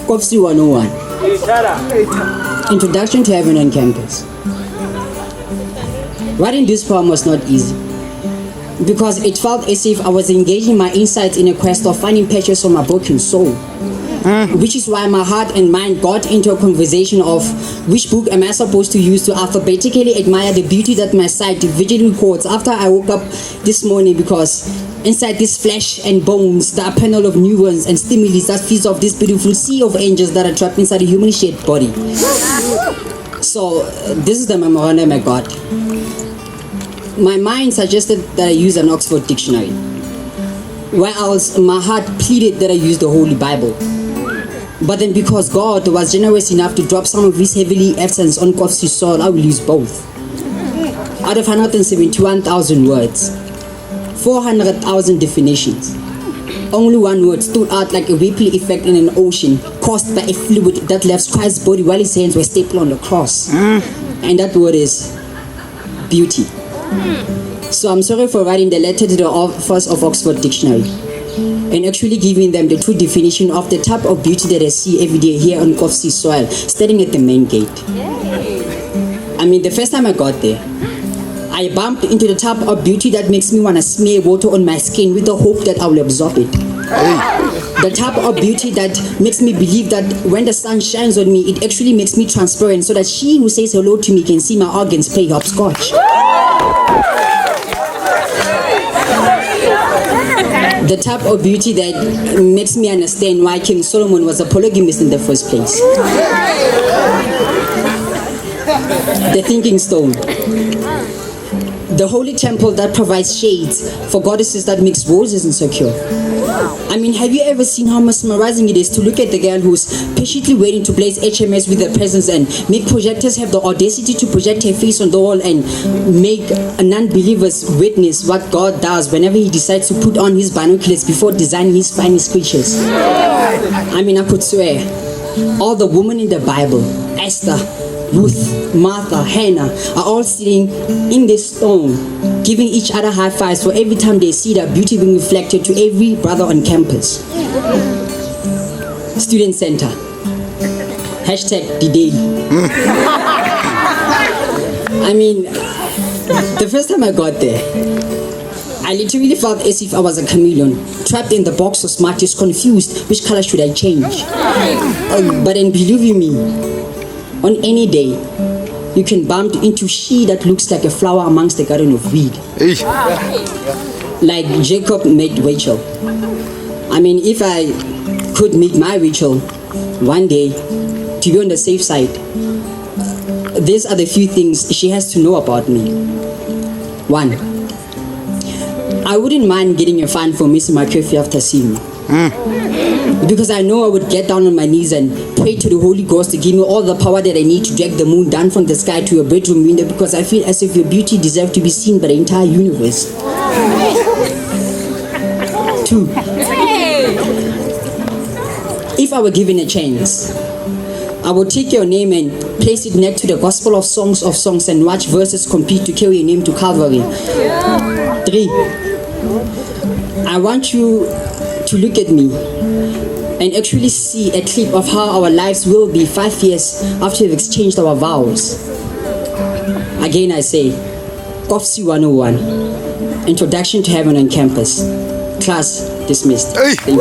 kovsie 101. Introduction to Heaven on Campus. Writing this poem was not easy, because it felt as if I was engaging my insights in a quest of finding patches for my broken soul. Which is why my heart and mind got into a conversation of which book am I supposed to use to alphabetically admire the beauty that my sight visually records after I woke up this morning, because inside this flesh and bones there are a panel of neurons and stimuli that feeds off this beautiful sea of angels that are trapped inside a human shaped body. So this is the memorandum I got. My mind suggested that I use an Oxford dictionary, whereas my heart pleaded that I use the Holy Bible. But then, because God was generous enough to drop some of His heavily essence on kovsie soil, I will use both. Out of 171,000 words, 400,000 definitions, only one word stood out like a ripple effect in an ocean caused by a fluid that left Christ's body while His hands were stapled on the cross. And that word is beauty. So I'm sorry for writing the letter to the authors of Oxford Dictionary and actually giving them the true definition of the type of beauty that I see every day here on kovsie soil, standing at the main gate. I mean, the first time I got there, I bumped into the type of beauty that makes me want to smear water on my skin with the hope that I will absorb it. The type of beauty that makes me believe that when the sun shines on me, it actually makes me transparent so that she who says hello to me can see my organs play hopscotch. The type of beauty that makes me understand why King Solomon was a polygamist in the first place. The thinking stone. The holy temple that provides shades for goddesses that makes roses insecure. I mean, have you ever seen how mesmerizing it is to look at the girl who's patiently waiting to place HMS with her presence and make projectors have the audacity to project her face on the wall and make non-believers witness what God does whenever He decides to put on His binoculars before designing His finest creatures? I mean, I could swear, all the women in the Bible, Esther, Ruth, Martha, Hannah, are all sitting in this stone, giving each other high fives for every time they see that beauty being reflected to every brother on campus. Student Center. Hashtag D-Day. I mean, the first time I got there, I literally felt as if I was a chameleon, trapped in the box of smarties, confused which color should I change. But then believe you me, on any day, you can bump into she that looks like a flower amongst the garden of weed. Like Jacob met Rachel. I mean, if I could meet my Rachel one day, to be on the safe side, these are the few things she has to know about me. 1, I wouldn't mind getting a fine for missing my curfew after seeing me. Because I know I would get down on my knees and pray to the Holy Ghost to give me all the power that I need to drag the moon down from the sky to your bedroom window, because I feel as if your beauty deserves to be seen by the entire universe. 2, if I were given a chance, I would take your name and place it next to the Gospel of Songs and watch verses compete to carry your name to Calvary. 3, I want you to look at me and actually see a clip of how our lives will be 5 years after we've exchanged our vows. Again I say, kovsie 101, Introduction to Heaven on Campus. Class dismissed. Thank you.